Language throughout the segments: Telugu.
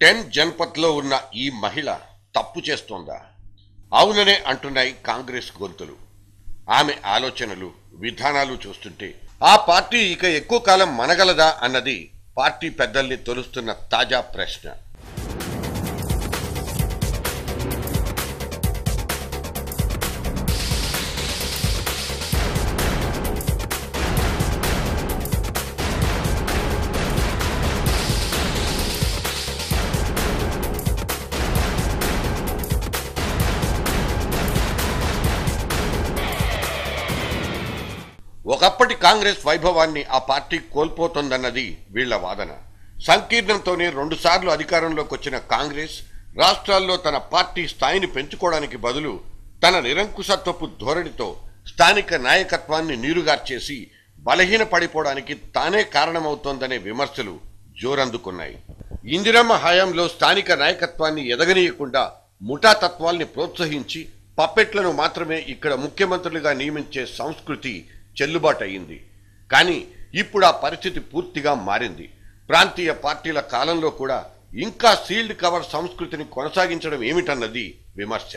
10 జన్పథ్లో ఉన్న ఈ మహిళ తప్పు చేస్తోందా? అవుననే అంటున్నాయి కాంగ్రెస్ గొంతులు. ఆమె ఆలోచనలు, విధానాలు చూస్తుంటే ఆ పార్టీ ఇక ఎక్కువ కాలం మనగలదా అన్నది పార్టీ పెద్దల్ని తొలుస్తున్న తాజా ప్రశ్న. ఒకప్పటి కాంగ్రెస్ వైభవాన్ని ఆ పార్టీ కోల్పోతోందన్నది వీళ్ల వాదన. సంకీర్ణంతోనే 2 సార్లు అధికారంలోకి వచ్చిన కాంగ్రెస్ రాష్ట్రాల్లో తన పార్టీ స్థాయిని పెంచుకోవడానికి బదులు తన నిరంకుశత్వపు ధోరణితో స్థానిక నాయకత్వాన్ని నీరుగార్చేసి బలహీన పడిపోవడానికి తానే కారణమవుతోందనే విమర్శలు జోరందుకున్నాయి. ఇందిరమ్మ హయాంలో స్థానిక నాయకత్వాన్ని ఎదగనీయకుండా ముఠా తత్వాల్ని ప్రోత్సహించి పప్పెట్లను మాత్రమే ఇక్కడ ముఖ్యమంత్రులుగా నియమించే సంస్కృతి చెల్లుబాటు అయింది. కానీ ఇప్పుడు ఆ పరిస్థితి పూర్తిగా మారింది. ప్రాంతీయ పార్టీల కాలంలో కూడా ఇంకా సీల్డ్ కవర్ సంస్కృతిని కొనసాగించడం ఏమిటన్నది విమర్శ.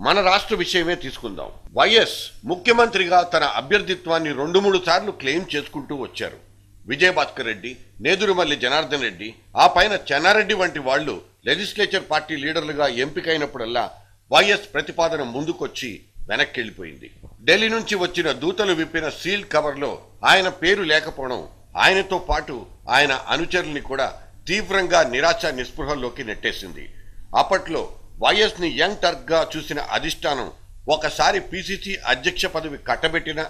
మన రాష్ట్ర విషయమే తీసుకుందాం. వైఎస్ ముఖ్యమంత్రిగా తన అభ్యర్థిత్వాన్ని 2-3 సార్లు క్లెయిమ్ చేసుకుంటూ వచ్చారు. విజయభాస్కర్ రెడ్డి, నేదురుమల్లి జనార్దన్ రెడ్డి, ఆ పైన చెన్నారెడ్డి వంటి వాళ్లు లెజిస్లేచర్ పార్టీ లీడర్లుగా ఎంపికైనప్పుడల్లా వైఎస్ ప్రతిపాదన ముందుకొచ్చి వెనక్కెళ్లిపోయింది. ఢిల్లీ నుంచి వచ్చిన దూతలు విప్పిన సీల్డ్ కవర్లో ఆయన పేరు లేకపోవడం ఆయనతో పాటు ఆయన అనుచరుల్ని కూడా తీవ్రంగా నిరాశ నిస్పృహల్లోకి నెట్టేసింది. అప్పట్లో వైఎస్ ని యంగ్ టర్క్ గా చూసిన అధిష్టానం ఒకసారి పిసిసి అధ్యక్ష పదవి కట్టబెట్టిన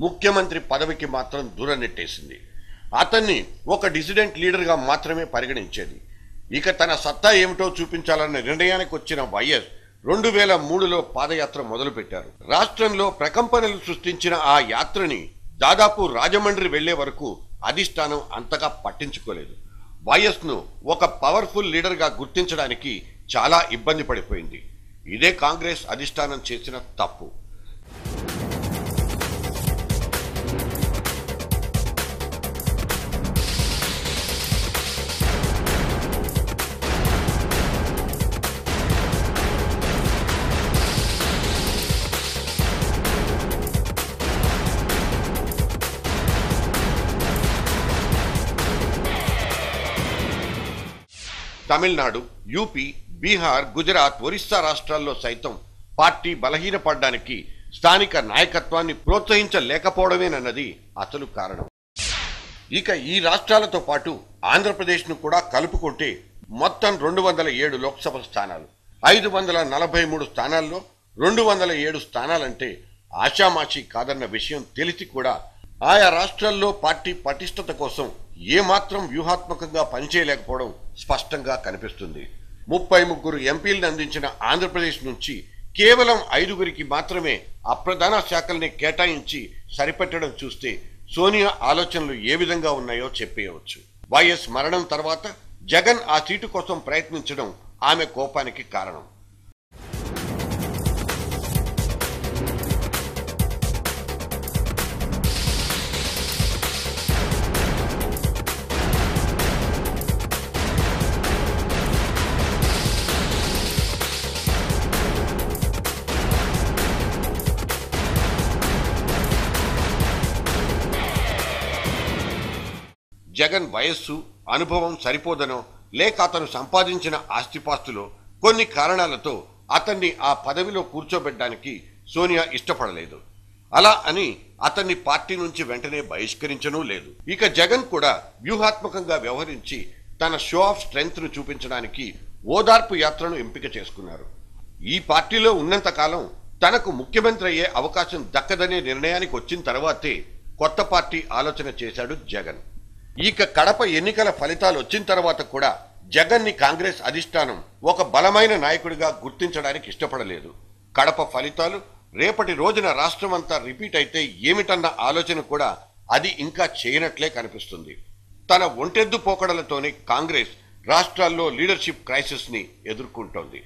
ముఖ్యమంత్రి పదవికి మాత్రం దూరం నెట్టేసింది. అతన్ని ఒక డిసిడెంట్ లీడర్ గా మాత్రమే పరిగణించేది. ఇక తన సత్తా ఏమిటో చూపించాలన్న నిర్ణయానికి వచ్చిన వైఎస్ 2003లో పాదయాత్ర మొదలుపెట్టారు. రాష్ట్రంలో ప్రకంపనలు సృష్టించిన ఆ యాత్రని దాదాపు రాజమండ్రి వెళ్లే వరకు అధిష్టానం అంతగా పట్టించుకోలేదు. వైఎస్ ను ఒక పవర్ఫుల్ లీడర్ గా గుర్తించడానికి చాలా ఇబ్బంది పడిపోయింది. ఇదే కాంగ్రెస్ అధిష్టానం చేసిన తప్పు. తమిళనాడు, యూపీ, బీహార్, గుజరాత్, ఒరిస్సా రాష్ట్రాల్లో సైతం పార్టీ బలహీనపడడానికి స్థానిక నాయకత్వాన్ని ప్రోత్సహించలేకపోవడమేనన్నది అసలు కారణం. ఇక ఈ రాష్ట్రాలతో పాటు ఆంధ్రప్రదేశ్ను కూడా కలుపుకుంటే మొత్తం 207 లోక్సభ స్థానాలు, 543 స్థానాల్లో 207 స్థానాలంటే ఆషామాషీ కాదన్న విషయం తెలిసి కూడా ఆయా రాష్ట్రాల్లో పార్టీ పటిష్టత కోసం ఏమాత్రం వ్యూహాత్మకంగా పనిచేయలేకపోవడం స్పష్టంగా కనిపిస్తుంది. 33 ఎంపీలను అందించిన ఆంధ్రప్రదేశ్ నుంచి కేవలం 5గురికి మాత్రమే అప్రధాన శాఖల్ని కేటాయించి సరిపెట్టడం చూస్తే సోనియా ఆలోచనలు ఏ విధంగా ఉన్నాయో చెప్పేయవచ్చు. వైఎస్ మరణం తర్వాత జగన్ ఆ సీటు కోసం ప్రయత్నించడం ఆమె కోపానికి కారణం. జగన్ వయస్సు, అనుభవం సరిపోదనో లేక అతను సంపాదించిన ఆస్తిపాస్తులో కొన్ని కారణాలతో అతన్ని ఆ పదవిలో కూర్చోబెట్టడానికి సోనియా ఇష్టపడలేదు. అలా అని అతన్ని పార్టీ నుంచి వెంటనే బహిష్కరించనూ లేదు. ఇక జగన్ కూడా వ్యూహాత్మకంగా వ్యవహరించి తన షో ఆఫ్ స్ట్రెంగ్త్ ను చూపించడానికి ఓదార్పు యాత్రను ఎంపిక చేసుకున్నారు. ఈ పార్టీలో ఉన్నంత కాలం తనకు ముఖ్యమంత్రి అయ్యే అవకాశం దక్కదనే నిర్ణయానికి వచ్చిన తర్వాతే కొత్త పార్టీ ఆలోచన చేశాడు జగన్. ఇక కడప ఎన్నికల ఫలితాలు వచ్చిన తర్వాత కూడా జగన్ ని కాంగ్రెస్ అధిష్టానం ఒక బలమైన నాయకుడిగా గుర్తించడానికి ఇష్టపడలేదు. కడప ఫలితాలు రేపటి రోజున రాష్ట్రమంతా రిపీట్ అయితే ఏమిటన్న ఆలోచన కూడా అది ఇంకా చేయనట్లే కనిపిస్తుంది. తన ఒంటెద్దు పోకడలతోనే కాంగ్రెస్ రాష్ట్రాల్లో లీడర్షిప్ క్రైసిస్ ని ఎదుర్కొంటోంది.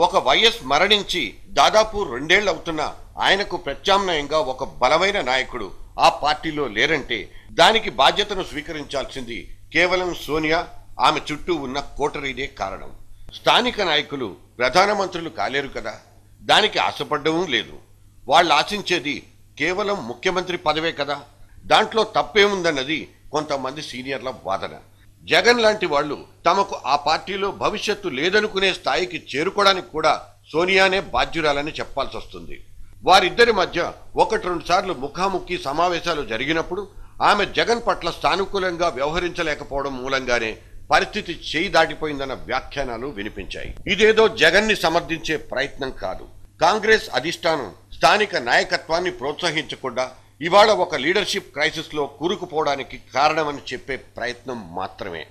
ఒక వైఎస్ మరణించి దాదాపు 2 ఏళ్లు అవుతున్నా ఆయనకు ప్రత్యామ్నాయంగా ఒక బలమైన నాయకుడు ఆ పార్టీలో లేరంటే దానికి బాధ్యతను స్వీకరించాల్సింది కేవలం సోనియా, ఆమె చుట్టూ ఉన్న కోటరీదే కారణం. స్థానిక నాయకులు ప్రధానమంత్రులు కాలేరు కదా, దానికి ఆశపడ్డమూ లేదు. వాళ్ళు ఆశించేది కేవలం ముఖ్యమంత్రి పదవే కదా, దాంట్లో తప్పేముందన్నది కొంతమంది సీనియర్ల వాదన. జగన్ లాంటి వాళ్ళు తమకు ఆ పార్టీలో భవిష్యత్తు లేదనుకునే స్థాయికి చేరుకోవడానికి కూడా సోనియానే బాధ్యురాలని చెప్పాల్సి వస్తుంది. వారిద్దరి మధ్య 1-2 సార్లు ముఖాముఖి సమావేశాలు జరిగినప్పుడు ఆమె జగన్ పట్ల సానుకూలంగా వ్యవహరించలేకపోవడం మూలంగానే పరిస్థితి చేయి దాటిపోయిందన్న వ్యాఖ్యానాలు వినిపించాయి. ఇదేదో జగన్ ని సమర్థించే ప్రయత్నం కాదు. కాంగ్రెస్ అధిష్టానం స్థానిక నాయకత్వాన్ని ప్రోత్సహించకుండా ఇవాళ ఒక లీడర్షిప్ క్రైసిస్ లో కూరుకుపోవడానికి కారణమని చెప్పే ప్రయత్నం మాత్రమే.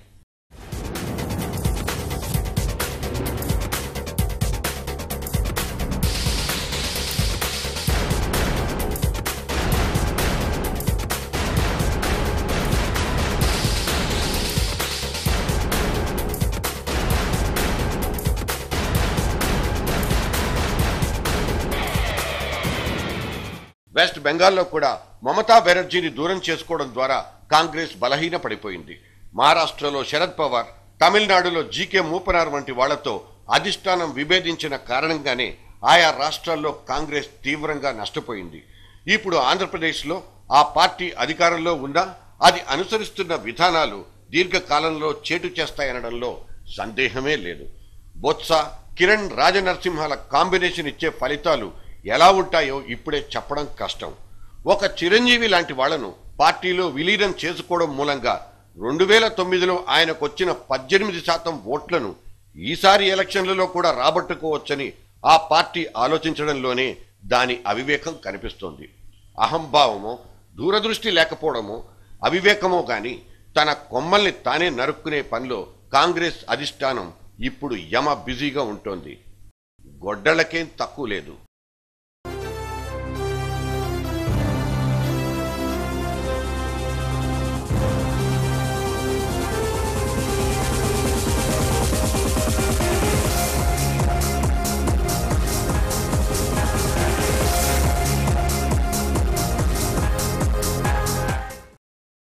వెస్ట్ బెంగాల్లో కూడా మమతా బెనర్జీని దూరం చేసుకోవడం ద్వారా కాంగ్రెస్ బలహీన పడిపోయింది. మహారాష్ట్రలో శరద్ పవార్, తమిళనాడులో జీకే మూపనార్ వంటి వాళ్లతో అధిష్టానం విభేదించిన కారణంగానే ఆయా రాష్ట్రాల్లో కాంగ్రెస్ తీవ్రంగా నష్టపోయింది. ఇప్పుడు ఆంధ్రప్రదేశ్లో ఆ పార్టీ అధికారంలో ఉన్నా అది అనుసరిస్తున్న విధానాలు దీర్ఘకాలంలో చేటు చేస్తాయనడంలో సందేహమే లేదు. బొత్స, కిరణ్ రాజనరసింహాల కాంబినేషన్ ఇచ్చే ఫలితాలు ఎలా ఉంటాయో ఇప్పుడే చెప్పడం కష్టం. ఒక చిరంజీవి లాంటి వాళ్లను పార్టీలో విలీనం చేసుకోవడం మూలంగా 2009లో ఆయనకొచ్చిన 18% ఓట్లను ఈసారి ఎలక్షన్లలో కూడా రాబట్టుకోవచ్చని ఆ పార్టీ ఆలోచించడంలోనే దాని అవివేకం కనిపిస్తోంది. అహంభావమో, దూరదృష్టి లేకపోవడమో, అవివేకమో గాని తన కొమ్మల్ని తానే నరుక్కునే పనిలో కాంగ్రెస్ అధిష్టానం ఇప్పుడు యమ బిజీగా ఉంటోంది. గొడ్డలకేం తక్కువ లేదు.